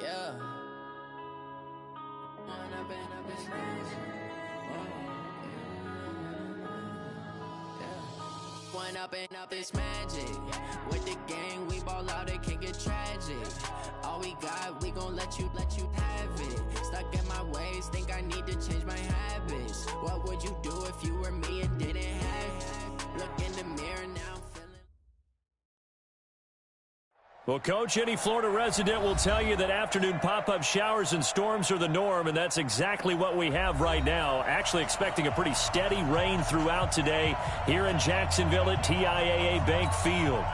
Yeah. One up and up is magic. With the gang, we ball out, it can get tragic. All we got, we gon' let you have it. Stuck in my ways, think I need to change my habits. What would you do if you were me and didn't have it? Look in the mirror now. Well, Coach, any Florida resident will tell you that afternoon pop-up showers and storms are the norm, and that's exactly what we have right now. Actually expecting a pretty steady rain throughout today here in Jacksonville at TIAA Bank Field.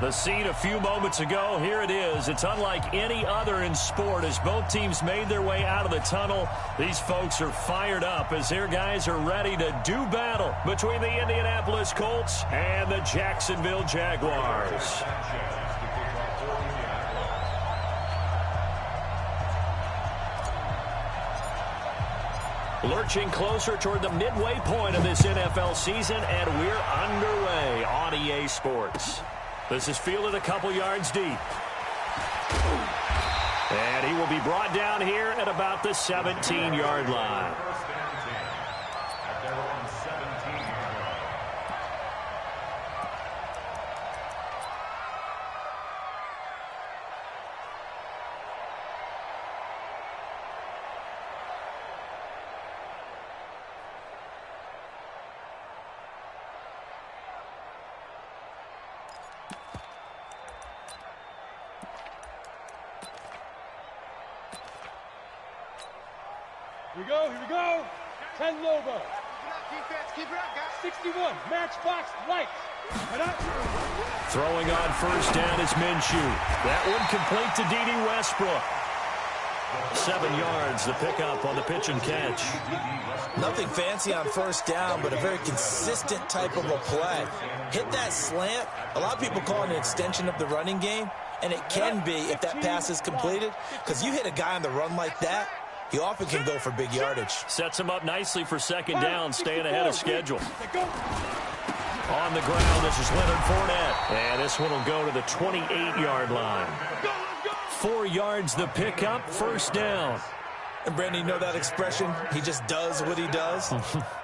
The scene a few moments ago, here it is. It's unlike any other in sport as both teams made their way out of the tunnel. These folks are fired up as their guys are ready to do battle between the Indianapolis Colts and the Jacksonville Jaguars. Lurching closer toward the midway point of this NFL season, and we're underway on EA Sports. This is fielded a couple yards deep. And he will be brought down here at about the 17-yard line. Here we go. 10 Lobo. Keep it up, guys. 61, Matchbox Lights. Throwing on first down is Minshew. That one complete to D.D. Westbrook. 7 yards, the pickup on the pitch and catch. Nothing fancy on first down, but a very consistent type of a play. Hit that slant. A lot of people call it an extension of the running game, and it can be if that pass is completed, because you hit a guy on the run like that, he often can go for big yardage. Sets him up nicely for second down, staying ahead of schedule. On the ground, this is Leonard Fournette. And this one will go to the 28-yard line. 4 yards the pickup, first down. And Brandon, you know that expression? He just does what he does.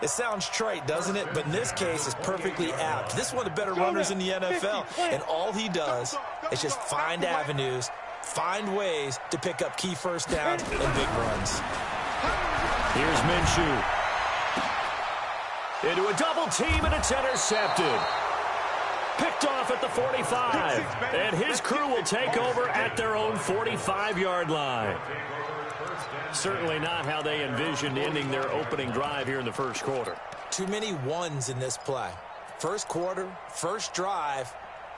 It sounds trite, doesn't it? But in this case, it's perfectly apt. This is one of the better runners in the NFL. And all he does is just find avenues, find ways to pick up key first downs and big runs. Here's Minshew. Into a double team, and it's intercepted. Picked off at the 45. And his crew will take over at their own 45-yard line. Certainly not how they envisioned ending their opening drive here in the first quarter. Too many ones in this play. First quarter, first drive,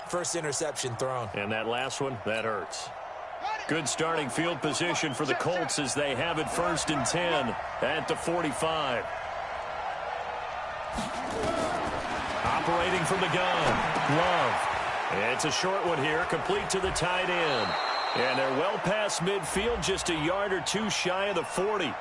first interception thrown. And that last one, that hurts. Good starting field position for the Colts as they have it first and 10 at the 45. Operating from the gun, Love. It's a short one here, complete to the tight end. And they're well past midfield, just a yard or two shy of the 40.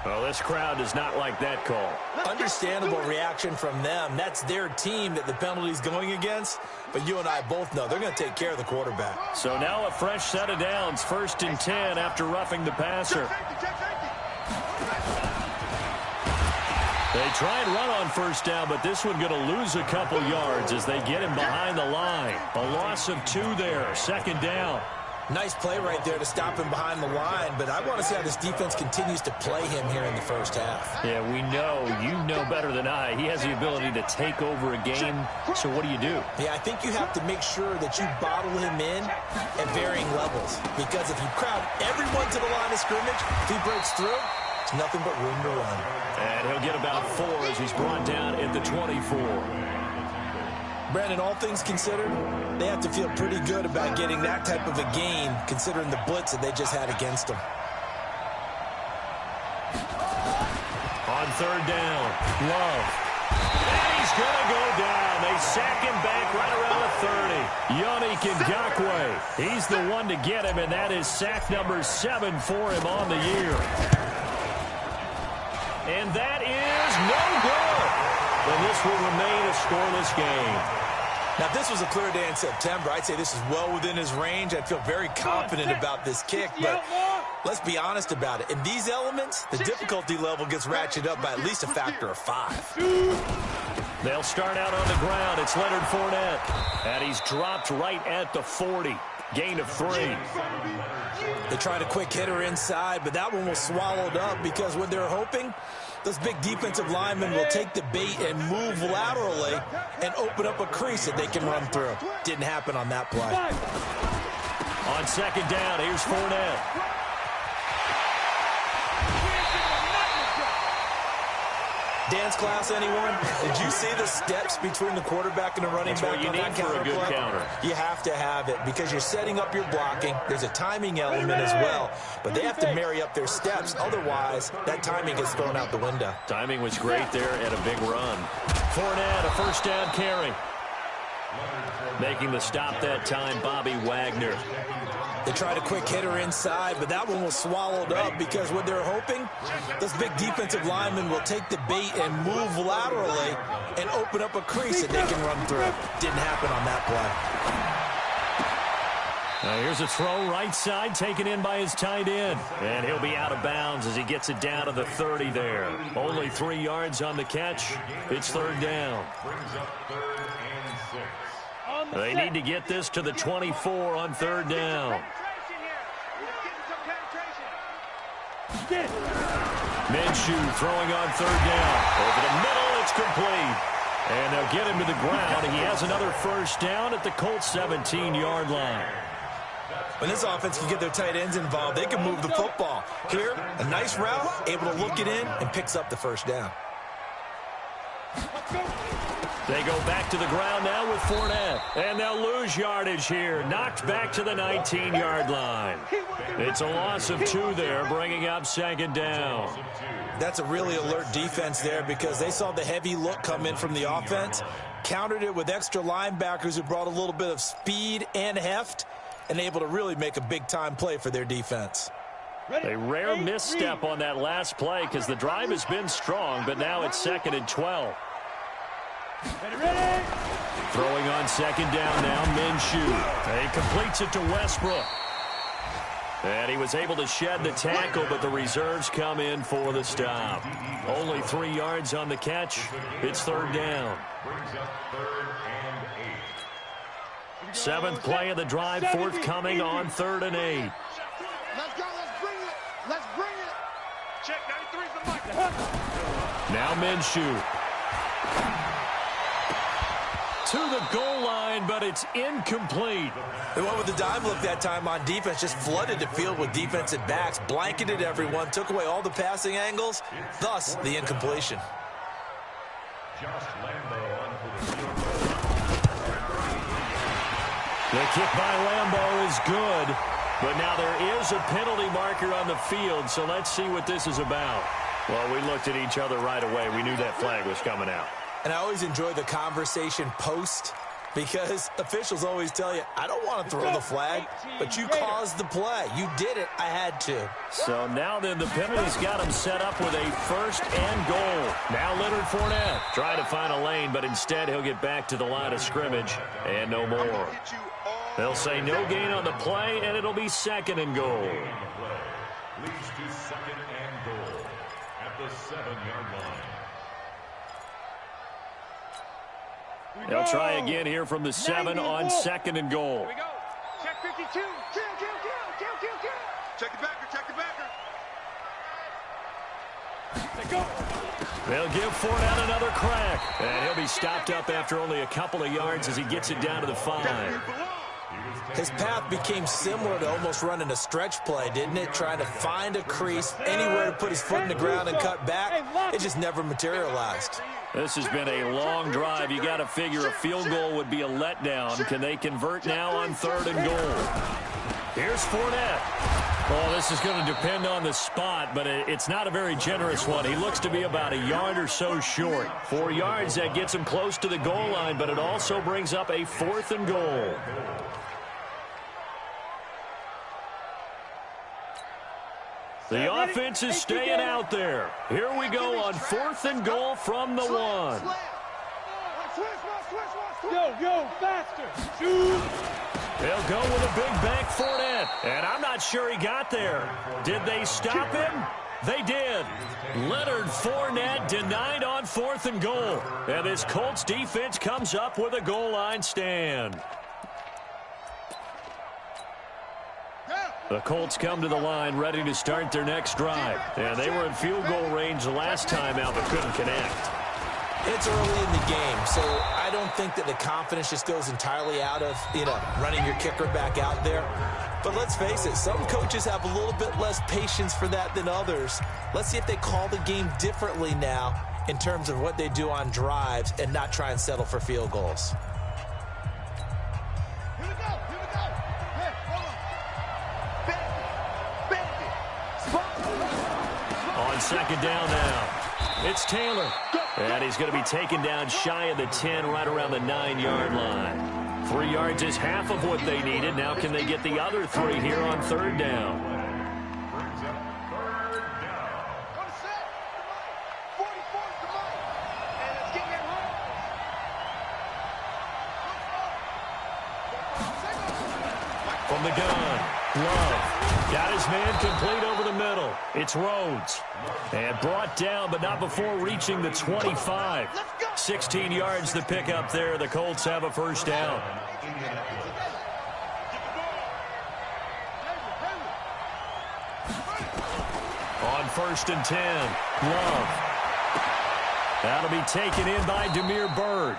Well, this crowd does not like that call. Understandable reaction from them. That's their team that the penalty's going against. But you and I both know they're going to take care of the quarterback. So now a fresh set of downs, first and 10 after roughing the passer. They try and run on first down, but this one going to lose a couple yards as they get him behind the line. A loss of 2 there, second down. Nice play right there to stop him behind the line, but I want to see how this defense continues to play him here in the first half. Yeah, we know. You know better than I. He has the ability to take over a game, so what do you do? Yeah, I think you have to make sure that you bottle him in at varying levels, because if you crowd everyone to the line of scrimmage, if he breaks through, it's nothing but room to run. And he'll get about 4 as he's brought down at the 24. Brandon, all things considered, they have to feel pretty good about getting that type of a gain, considering the blitz that they just had against them. On third down, Love. And he's going to go down. They sack him back right around the 30. Yannick Ngakoue, he's the one to get him, and that is sack number 7 for him on the year. And that is no good. And this will remain a scoreless game. Now, if this was a clear day in September, I'd say this is well within his range. I'd feel very confident about this kick, but Let's be honest about it. In these elements, the difficulty level gets ratcheted up by at least a factor of 5. They'll start out on the ground. It's Leonard Fournette. And he's dropped right at the 40. Gain of 3. They tried a quick hitter inside, but that one was swallowed up because what they're hoping, those big defensive linemen will take the bait and move laterally and open up a crease that they can run through. Didn't happen on that play. On second down, here's Fournette. Dance class, anyone? Did you see the steps between the quarterback and the running back on that counter play? Counter. You have to have it because you're setting up your blocking. There's a timing element as well, but they have to marry up their steps. Otherwise, that timing gets thrown out the window. Timing was great there and a big run. Fournette, a first down carry. Making the stop that time, Bobby Wagner. They tried a quick hitter inside, but that one was swallowed up because what they're hoping, those big defensive linemen will take the bait and move laterally and open up a crease that they can run through. Didn't happen on that play. Now here's a throw right side taken in by his tight end. And he'll be out of bounds as he gets it down to the 30 there. Only 3 yards on the catch. It's third down. They need to get this to the 24 on third down. Minshew throwing on third down. Over the middle, it's complete. And they'll get him to the ground. He has another first down at the Colts 17-yard line. When this offense can get their tight ends involved, they can move the football. Here, a nice route, able to look it in, and picks up the first down. They go back to the ground now with Fournette. And they'll lose yardage here. Knocked back to the 19-yard line. It's a loss of 2 there, bringing up second down. That's a really alert defense there because they saw the heavy look come in from the offense, countered it with extra linebackers who brought a little bit of speed and heft, and able to really make a big-time play for their defense. A rare misstep on that last play because the drive has been strong, but now it's 2nd and 12. Throwing on second down now, Minshew. He completes it to Westbrook. And he was able to shed the tackle, but the reserves come in for the stop. Only 3 yards on the catch. It's third down. 7th play of the drive, forthcoming on 3rd and 8. Let's go, let's bring it. Let's bring it. Check, 93's the mic. Now Minshew. To the goal line, but it's incomplete. They went with the dive look that time on defense, just flooded the field with defensive backs, blanketed everyone, took away all the passing angles, thus the incompletion. The kick by Lambeau is good, but now there is a penalty marker on the field, so let's see what this is about. Well, we looked at each other right away. We knew that flag was coming out. And I always enjoy the conversation post because officials always tell you, I don't want to throw the flag, but you caused the play. You did it. I had to. So now then the penalty's got him set up with a 1st and goal. Now Leonard Fournette trying to find a lane, but instead he'll get back to the line of scrimmage and no more. They'll say no gain on the play, and it'll be 2nd and goal. Leads to 2nd and goal at the 7-yard line. They'll try again here from the 7 on 2nd and goal. Here we go. Check 52. Kill. Check the backer. They'll give Fournette another crack. And he'll be stopped up after only a couple of yards as he gets it down to the 5. His path became similar to almost running a stretch play, didn't it? Trying to find a crease, anywhere to put his foot in the ground and cut back. It just never materialized. This has been a long drive. You got to figure a field goal would be a letdown. Can they convert now on 3rd and goal? Here's Fournette. Well, this is going to depend on the spot, but it's not a very generous one. He looks to be about a yard or so short. 4 yards, that gets him close to the goal line, but it also brings up a 4th and goal. The offense is staying out there. Here we go on 4th and goal from the 1. Yo, faster. Shoot. They'll go with a big bank Fournette. And I'm not sure he got there. Did they stop him? They did. Leonard Fournette denied on 4th and goal. And this Colts defense comes up with a goal line stand. The Colts come to the line ready to start their next drive. And they were in field goal range the last time out but couldn't connect. It's early in the game, so I don't think that the confidence just goes entirely out of, running your kicker back out there. But let's face it, some coaches have a little bit less patience for that than others. Let's see if they call the game differently now in terms of what they do on drives and not try and settle for field goals. Here we go. Hey, hold on. On second down now, it's Taylor. And he's going to be taken down shy of the 10, right around the 9-yard line. 3 yards is half of what they needed. Now can they get the other 3 here on 3rd down? Brings up 3rd down. Go to set. 44, come on. And let's get that home. From the gun, Love. Got his man complete over the middle. It's Rhodes. And brought down, but not before reaching the 25. 16 yards to pick up there. The Colts have a 1st down. On 1st and 10, Love. That'll be taken in by Damiere Byrd.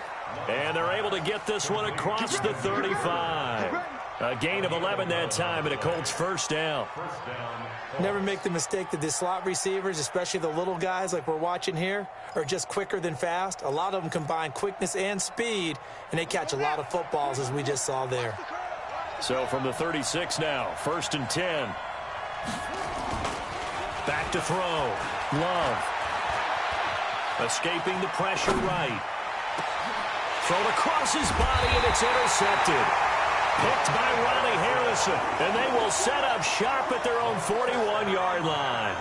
And they're able to get this one across the 35. A gain of 11 that time, and a Colts 1st down. Never make the mistake that the slot receivers, especially the little guys like we're watching here, are just quicker than fast. A lot of them combine quickness and speed, and they catch a lot of footballs, as we just saw there. So from the 36 now, 1st and 10. Back to throw. Love. Escaping the pressure right. Thrown across his body, and it's intercepted. Picked by Ronnie Harrison, and they will set up shop at their own 41-yard line.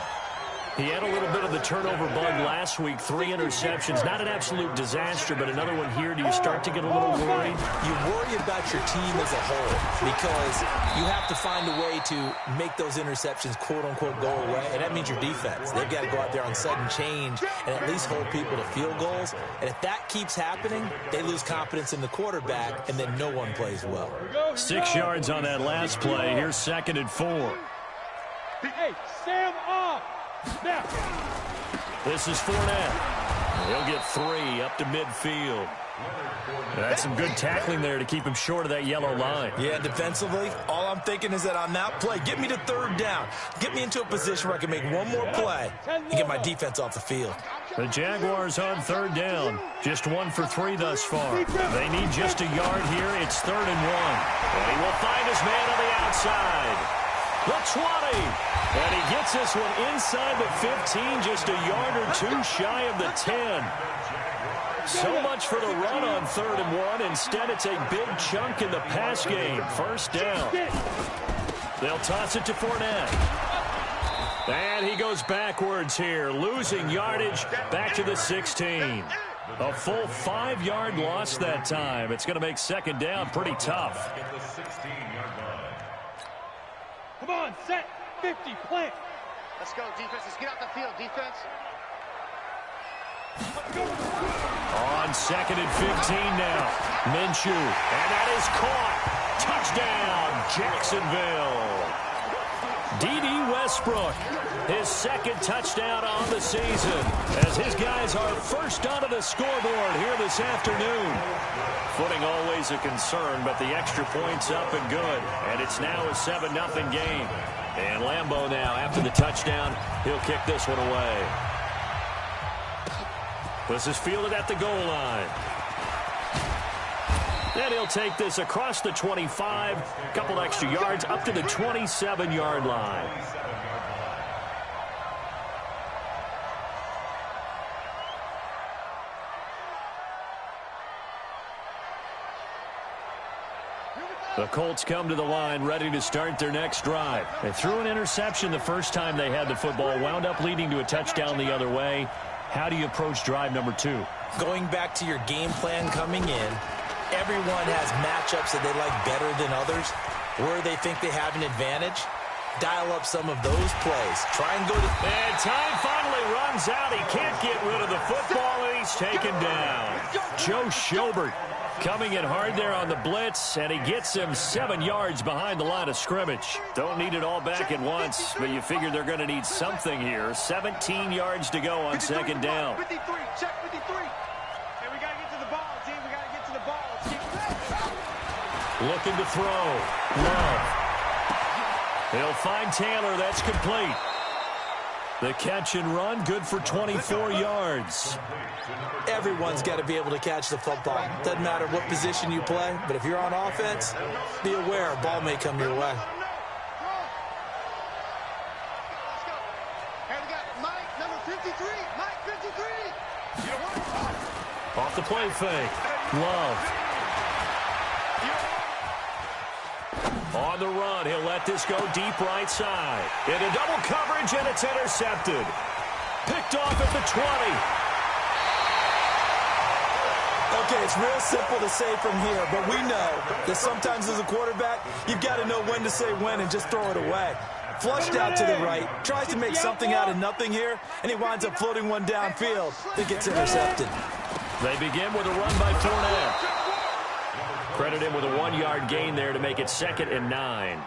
He had a little bit of the turnover bug last week, 3 interceptions. Not an absolute disaster, but another one here. Do you start to get a little worried? You worry about your team as a whole because you have to find a way to make those interceptions, quote-unquote, go away, and that means your defense. They've got to go out there on sudden change and at least hold people to field goals. And if that keeps happening, they lose confidence in the quarterback, and then no one plays well. 6 yards on that last play. Here's 2nd and 4. Hey, Sam off. Snap. This is Fournette. He'll get 3 up to midfield. That's some good tackling there to keep him short of that yellow line. Yeah, defensively, all I'm thinking is that on that play, get me to 3rd down. Get me into a position where I can make one more play and get my defense off the field. The Jaguars on 3rd down. Just 1 for 3 thus far. They need just a yard here. It's 3rd and 1. And he will find his man on the outside. The 20. And he gets this one inside the 15, just a yard or 2 shy of the 10. So much for the run on 3rd and 1. Instead, it's a big chunk in the pass game. 1st down. They'll toss it to Fournette. And he goes backwards here, losing yardage back to the 16. A full 5-yard loss that time. It's going to make 2nd down pretty tough. Come on, set. 50, plant. Let's go, defense. Let's get out the field, defense. On 2nd and 15 now. Minshew. And that is caught. Touchdown, Jacksonville. D.D. Westbrook, his 2nd touchdown on the season, as his guys are first onto the scoreboard here this afternoon. Footing always a concern, but the extra point's up and good. And it's now a 7-0 game. And Lambeau now, after the touchdown, he'll kick this one away. This is fielded at the goal line. And he'll take this across the 25, a couple extra yards, up to the 27-yard line. The Colts come to the line ready to start their next drive. They threw an interception the first time they had the football, wound up leading to a touchdown the other way. How do you approach drive number 2? Going back to your game plan coming in, Everyone has matchups that they like better than others, where they think they have an advantage. Dial up some of those plays. Try and go to... And time finally runs out. He can't get rid of the football, and he's taken down. Joe Schobert coming in hard there on the blitz, and he gets him 7 yards behind the line of scrimmage. Don't need it all back at once, but you figure they're going to need something here. 17 yards to go on second down. 53, check 53. Hey, we got to get to the ball, team. We got to get to the ball. Looking to throw. Love. He'll find Taylor. That's complete. The catch and run, good for 24 yards. Everyone's got to be able to catch the football. Doesn't matter what position you play, but if you're on offense, be aware a ball may come your way. Hey, we got Mike, number 53. Mike, 53. Off the play fake. Love. On the run, he'll let this go deep right side. Into double coverage, and it's intercepted. Picked off at the 20. Okay, it's real simple to say from here, but we know that sometimes as a quarterback, you've got to know when to say when and just throw it away. Flushed out to the right, tries to make something out of nothing here, and he winds up floating one downfield that gets intercepted. They begin with a run by Fournette. Credit him with a 1-yard gain there to make it 2nd and 9.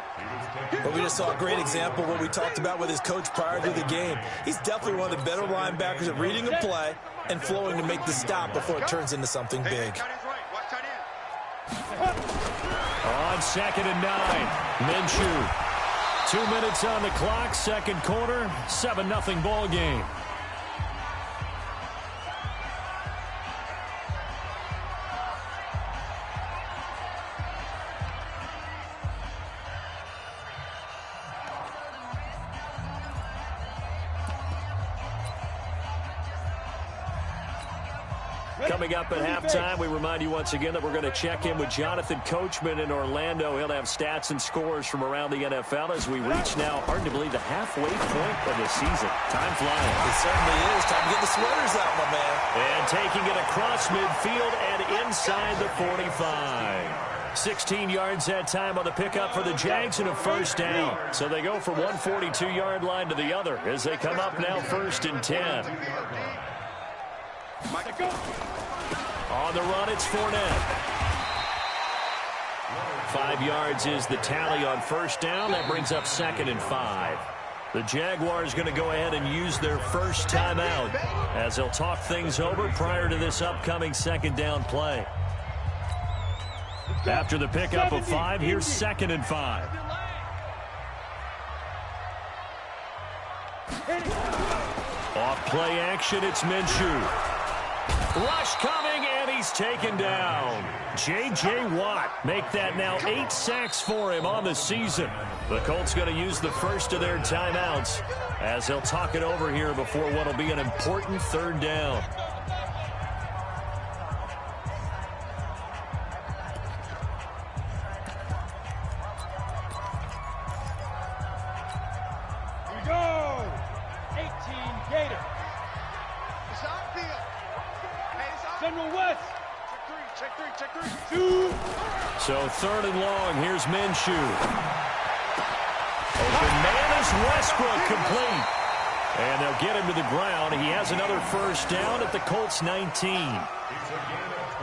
But we just saw a great example of what we talked about with his coach prior to the game. He's definitely one of the better linebackers at reading a play and flowing to make the stop before it turns into something big. On 2nd and 9, Minshew. 2 minutes on the clock, second quarter, 7-0 ball game. Coming up at halftime, we remind you once again that we're going to check in with Jonathan Coachman in Orlando. He'll have stats and scores from around the NFL as we reach now, hard to believe, the halfway point of the season. Time flying. It certainly is. Time to get the sweaters out, my man. And taking it across midfield and inside the 45. 16 yards that time on the pickup for the Jags and a first down. So they go from one 42-yard line to the other as they come up now 1st and 10. On the run, it's Fournette. 5 yards is the tally on first down. That brings up 2nd and 5. The Jaguars going to go ahead and use their first timeout as they'll talk things over prior to this upcoming 2nd down play. After the pickup of 5, here's 2nd and 5. Off play action, it's Minshew. Rush coming, and he's taken down. J.J. Watt make that now 8 sacks for him on the season. The Colts going to use the first of their timeouts as they'll talk it over here before what will be an important 3rd down. Here we go. 18 Gators. General West. Check three. 2. So 3rd and long. Here's Minshew. Open man is Westbrook, complete. And they'll get him to the ground. He has another first down at the Colts 19.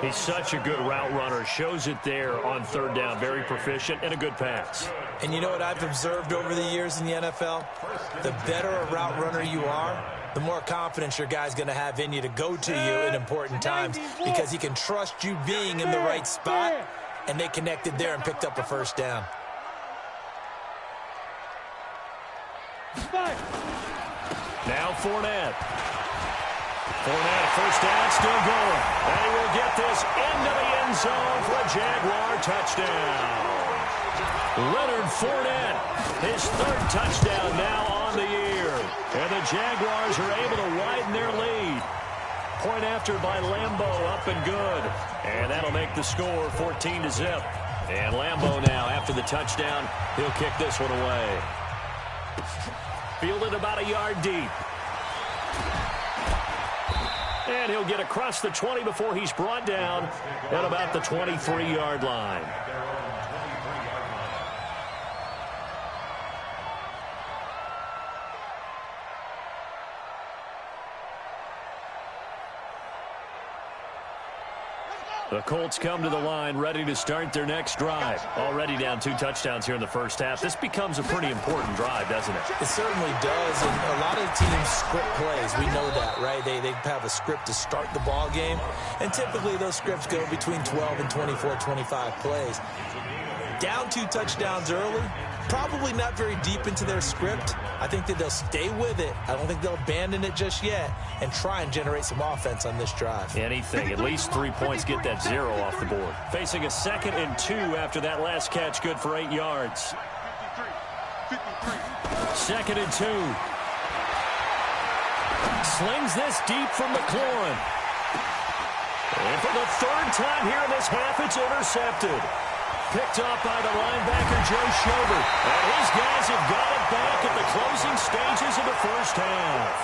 He's such a good route runner. Shows it there on 3rd down. Very proficient and a good pass. And you know what I've observed over the years in the NFL? The better a route runner you are, the more confidence your guy's going to have in you to go to you in important times because he can trust you being in the right spot, and they connected there and picked up a first down. Now Fournette. Fournette, first down, still going. And he will get this into the end zone for a Jaguar touchdown. Leonard Fournette, his 3rd touchdown now on the year. And the Jaguars are able to widen their lead. Point after by Lambeau, up and good. And that'll make the score 14-0. And Lambeau now, after the touchdown, he'll kick this one away. Fielded about a yard deep. And he'll get across the 20 before he's brought down at about the 23-yard line. The Colts come to the line ready to start their next drive. Already down 2 touchdowns here in the first half. This becomes a pretty important drive, doesn't it? It certainly does, and a lot of teams script plays. We know that, right? They have a script to start the ball game, and typically those scripts go between 12 and 24, 25 plays. Down 2 touchdowns early, probably not very deep into their script. I think that they'll stay with it. I don't think they'll abandon it just yet and try and generate some offense on this drive. Anything. At least 3 points, get that 0 off the board. Facing a 2nd and 2 after that last catch, good for 8 yards. 2nd and 2. Slings this deep from McLaurin. And for the 3rd time here in this half, it's intercepted. Picked off by the linebacker, Joe Schobert. And his guys have got it back at the closing stages of the first half.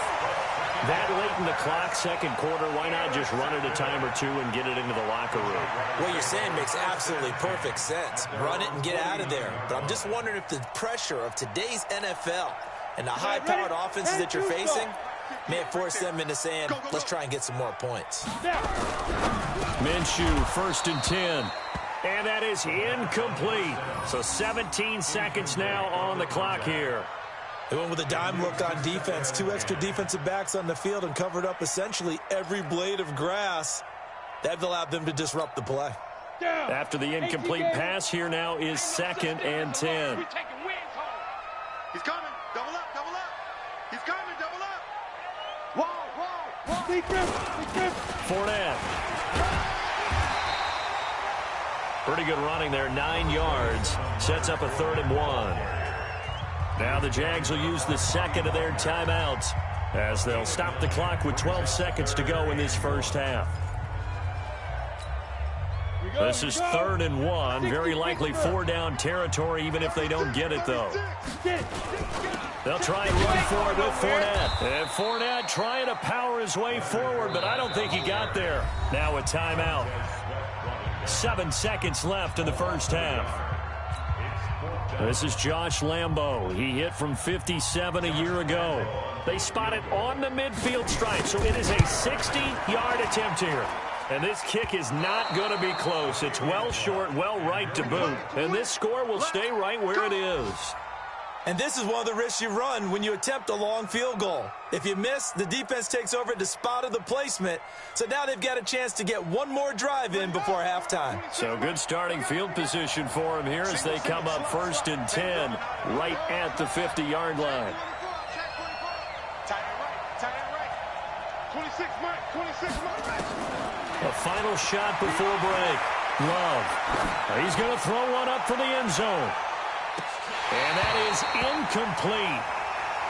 That late in the clock, 2nd quarter, why not just run it a time or 2 and get it into the locker room? What you're saying makes absolutely perfect sense. Run it and get out of there. But I'm just wondering if the pressure of today's NFL and the high-powered offenses that you're facing may have forced them into saying, let's try and get some more points. Minshew, 1st and 10. And that is incomplete. So 17 seconds now on the clock here. They went with a dime look on defense. 2 extra defensive backs on the field and covered up essentially every blade of grass. That allowed them to disrupt the play. After the incomplete pass, here now is 2nd and 10. He's coming. Double up, double up. He's coming, double up. Whoa. Fournette. Pretty good running there, 9 yards. Sets up a 3rd and 1. Now the Jags will use the 2nd of their timeouts as they'll stop the clock with 12 seconds to go in this first half. This is 3rd and 1. Very likely 4-down territory, even if they don't get it, though. They'll try and run for it with Fournette. And Fournette trying to power his way forward, but I don't think he got there. Now a timeout. 7 seconds left in the first half. This is Josh Lambo. He hit from 57 a year ago. They spot it on the midfield stripe, so it is a 60-yard attempt here. And this kick is not going to be close. It's well short, well right to boot. And this score will stay right where it is. And this is one of the risks you run when you attempt a long field goal. If you miss, the defense takes over at the spot of the placement. So now they've got a chance to get one more drive in before halftime. So good starting field position for them here as they come up 1st and 10 right at the 50-yard line. A final shot before break. Love. He's going to throw one up for the end zone. And that is incomplete.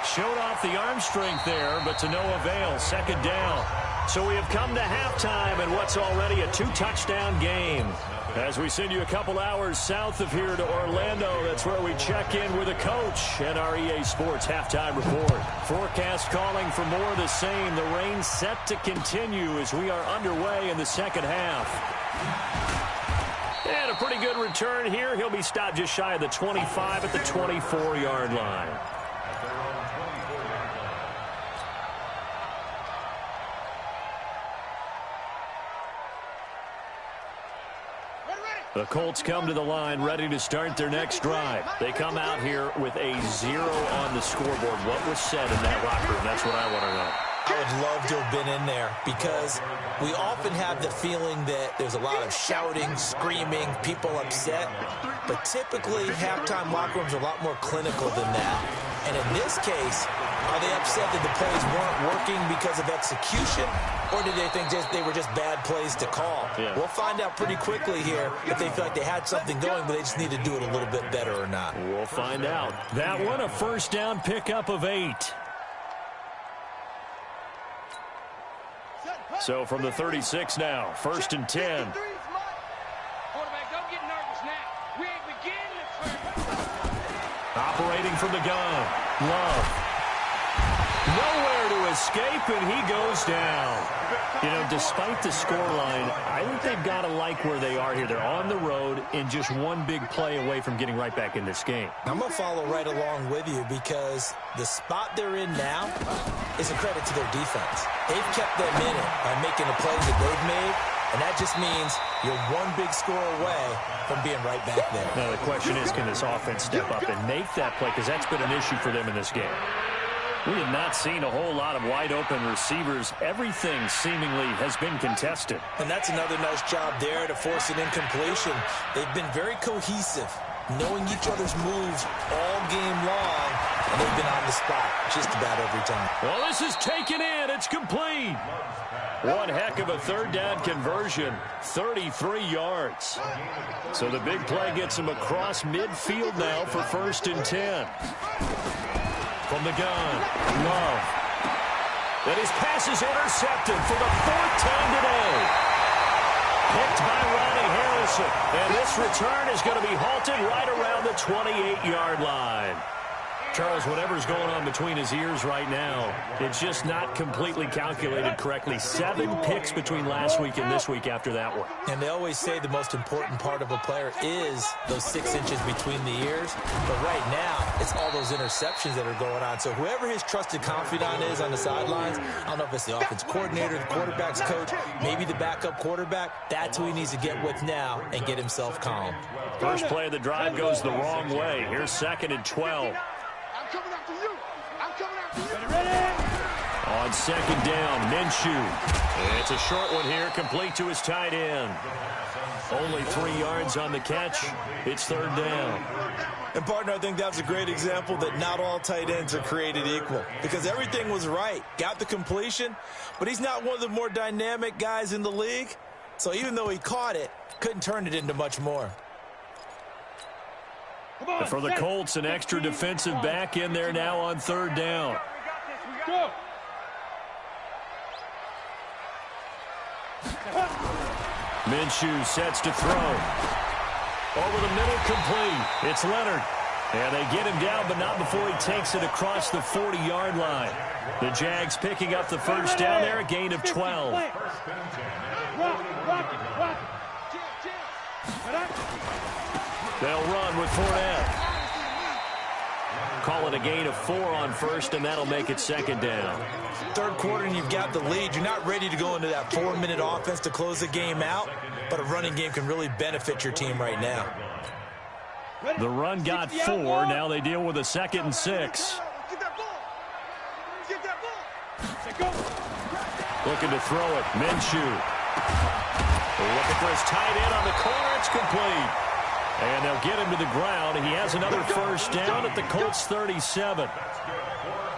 Showed off the arm strength there, but to no avail. 2nd down. So we have come to halftime in what's already a 2-touchdown game. As we send you a couple hours south of here to Orlando, that's where we check in with the coach and our EA Sports halftime report. Forecast calling for more of the same. The rain set to continue as we are underway in the second half. And a pretty good return here. He'll be stopped just shy of the 25 at the 24-yard line. The Colts come to the line ready to start their next drive. They come out here with a 0 on the scoreboard. What was said in that locker room? That's what I want to know. I would love to have been in there because we often have the feeling that there's a lot of shouting, screaming, people upset. But typically, halftime locker rooms are a lot more clinical than that. And in this case, are they upset that the plays weren't working because of execution? Or did they think they were just bad plays to call? Yeah. We'll find out pretty quickly here if they feel like they had something going, but they just need to do it a little bit better or not. We'll find out. That one, a 1st down pickup of 8. So from the 36 now, 1st and 10. Quarterback, don't get nervous now. We ain't beginning the first. Operating from the gun. Love. Nowhere to escape, and he goes down. You know, despite the scoreline, I think they've got to like where they are here. They're on the road and just one big play away from getting right back in this game. I'm going to follow right along with you because the spot they're in now is a credit to their defense. They've kept them in it by making the plays that they've made, and that just means you're one big score away from being right back there. Now, the question is, can this offense step up and make that play? Because that's been an issue for them in this game. We have not seen a whole lot of wide-open receivers. Everything seemingly has been contested. And that's another nice job there to force an incompletion. They've been very cohesive, knowing each other's moves all game long, and they've been on the spot just about every time. Well, this is taken in. It's complete. One heck of a third down conversion, 33 yards. So the big play gets him across midfield now for 1st and 10. From the gun, Love. And his pass is intercepted for the 4th time today. Picked by Ronnie Harrison. And this return is going to be halted right around the 28-yard line. Charles, whatever's going on between his ears right now, it's just not completely calculated correctly. 7 picks between last week and this week after that one. And they always say the most important part of a player is those 6 inches between the ears. But right now, it's all those interceptions that are going on. So whoever his trusted confidant is on the sidelines, I don't know if it's the offense coordinator, the quarterback's coach, maybe the backup quarterback, that's who he needs to get with now and get himself calm. First play of the drive goes the wrong way. Here's 2nd and 12. I'm coming after you. I'm coming after you. Ready? On 2nd down, Minshew. It's a short one here, complete to his tight end. Only 3 yards on the catch. It's 3rd down. And, partner, I think that's a great example that not all tight ends are created equal because everything was right. Got the completion, but he's not one of the more dynamic guys in the league. So even though he caught it, couldn't turn it into much more. For the Colts, an extra defensive back in there now on 3rd down. Go. Minshew sets to throw. Over the middle, complete. It's Leonard. And they get him down, but not before he takes it across the 40-yard line. The Jags picking up the 1st down there, a gain of 12. They'll run with Fournette. Call it a gain of 4 on 1st, and that'll make it 2nd down. 3rd quarter, and you've got the lead. You're not ready to go into that 4-minute offense to close the game out, but a running game can really benefit your team right now. The run got 4. Now they deal with a 2nd and 6. Get that ball. Get that ball. Looking to throw it. Minshew. Looking for his tight end on the corner. It's complete. And they'll get him to the ground. He has another 1st down at the Colts 37.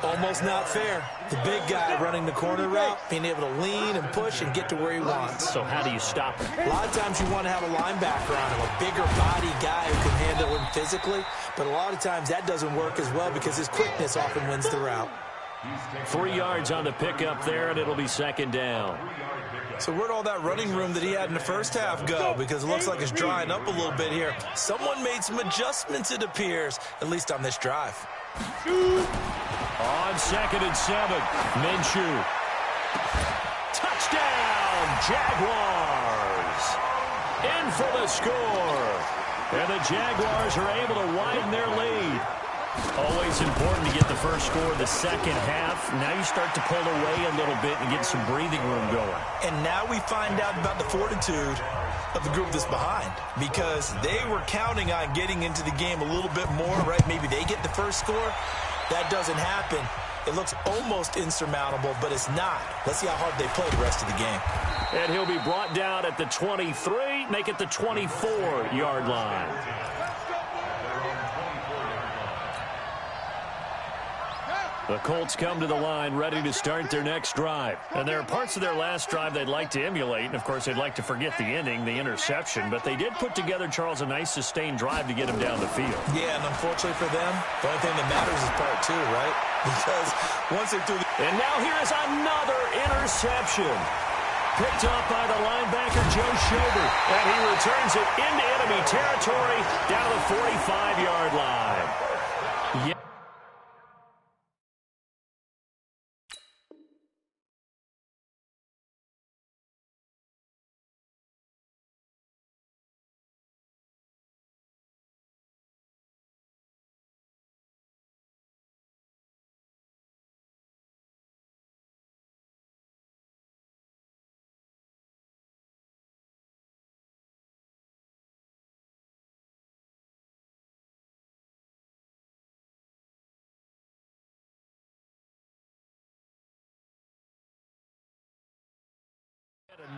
Almost not fair. The big guy running the corner route, being able to lean and push and get to where he wants. So how do you stop him? A lot of times you want to have a linebacker on him, a bigger body guy who can handle him physically. But a lot of times that doesn't work as well because his quickness often wins the route. 3 yards on the pickup there, and it'll be 2nd down. So where'd all that running room that he had in the first half go? Because it looks like it's drying up a little bit here. Someone made some adjustments, it appears, at least on this drive. On 2nd and 7, Minshew. Touchdown, Jaguars. In for the score. And the Jaguars are able to widen their lead. Always important to get the first score of the second half. Now you start to pull away a little bit and get some breathing room going. And now we find out about the fortitude of the group that's behind, because they were counting on getting into the game a little bit more, right? Maybe they get the first score. That doesn't happen. It looks almost insurmountable, but it's not. Let's see how hard they play the rest of the game. And he'll be brought down at the 23, make it the 24-yard line. The Colts come to the line ready to start their next drive. And there are parts of their last drive they'd like to emulate. And, of course, they'd like to forget the ending, the interception. But they did put together, Charles, a nice sustained drive to get him down the field. Yeah, and unfortunately for them, the only thing that matters is part 2, right? Because once they're through And now here is another interception. Picked up by the linebacker, Joe Schobert. And he returns it into enemy territory down to the 45-yard line. Yeah.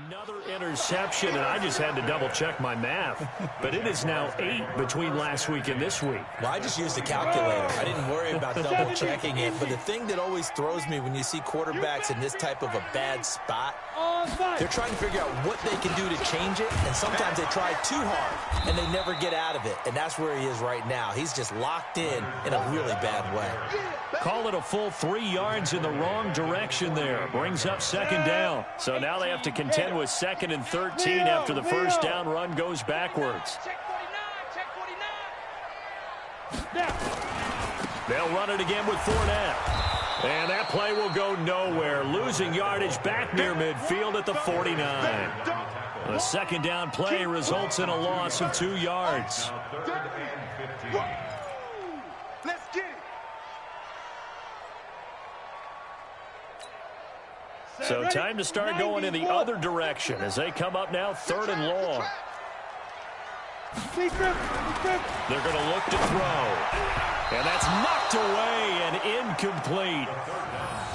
Another interception, and I just had to double-check my math. But it is now 8 between last week and this week. Well, I just used a calculator. I didn't worry about double-checking it. But the thing that always throws me when you see quarterbacks in this type of a bad spot, they're trying to figure out what they can do to change it, and sometimes they try too hard, and they never get out of it. And that's where he is right now. He's just locked in a really bad way. Call it a full 3 yards in the wrong direction there. Brings up second down. So now they have to contend with 2nd and 13 after the first down run goes backwards. They'll run it again with Fournette. And that play will go nowhere. Losing yardage back near midfield at the 49. A second down play results in a loss of 2 yards. Let's get it. So time to start going in the other direction as they come up now 3rd and long. They're going to look to throw. And that's knocked away and incomplete.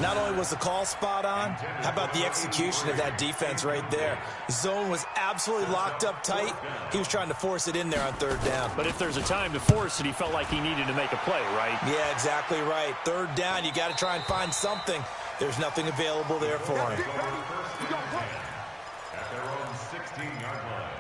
Not only was the call spot on, how about the execution of that defense right there? Zone was absolutely locked up tight. He was trying to force it in there on 3rd down. But if there's a time to force it, he felt like he needed to make a play, right? Yeah, exactly right. 3rd down, you got to try and find something. There's nothing available there for him. At their own 16-yard line.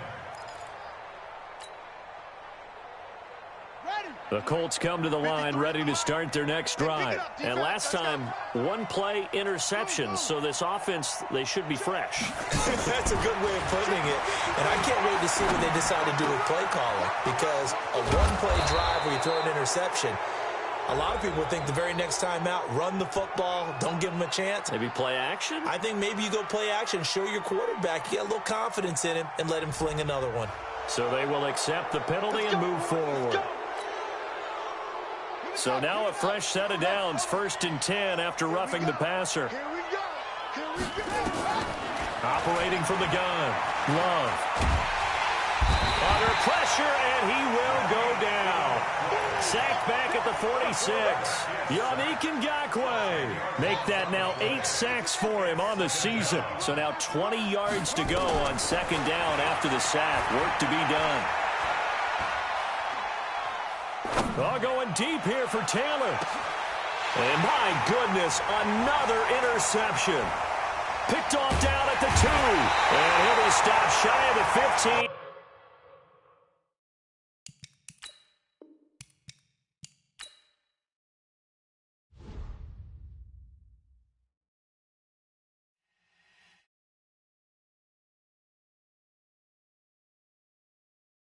The Colts come to the line ready to start their next drive. And last time, 1 play interception, so this offense, they should be fresh. That's a good way of putting it. And I can't wait to see what they decide to do with play calling, because a 1-play drive where you throw an interception, a lot of people think the very next time out, run the football, don't give them a chance. Maybe play action? I think maybe you go play action, show your quarterback, you get a little confidence in him, and let him fling another one. So they will accept the penalty and move forward. So now a fresh set of downs, 1st and 10 after roughing the passer. Here we go. Here we go. Operating from the gun, Love. Under pressure, and he will go down. Sacked back at the 46. Yannick Ngakoue. Make that now 8 sacks for him on the season. So now 20 yards to go on 2nd down after the sack. Work to be done. Oh, going deep here for Taylor. And my goodness, another interception. Picked off down at the 2. And he'll be stopped shy of the 15.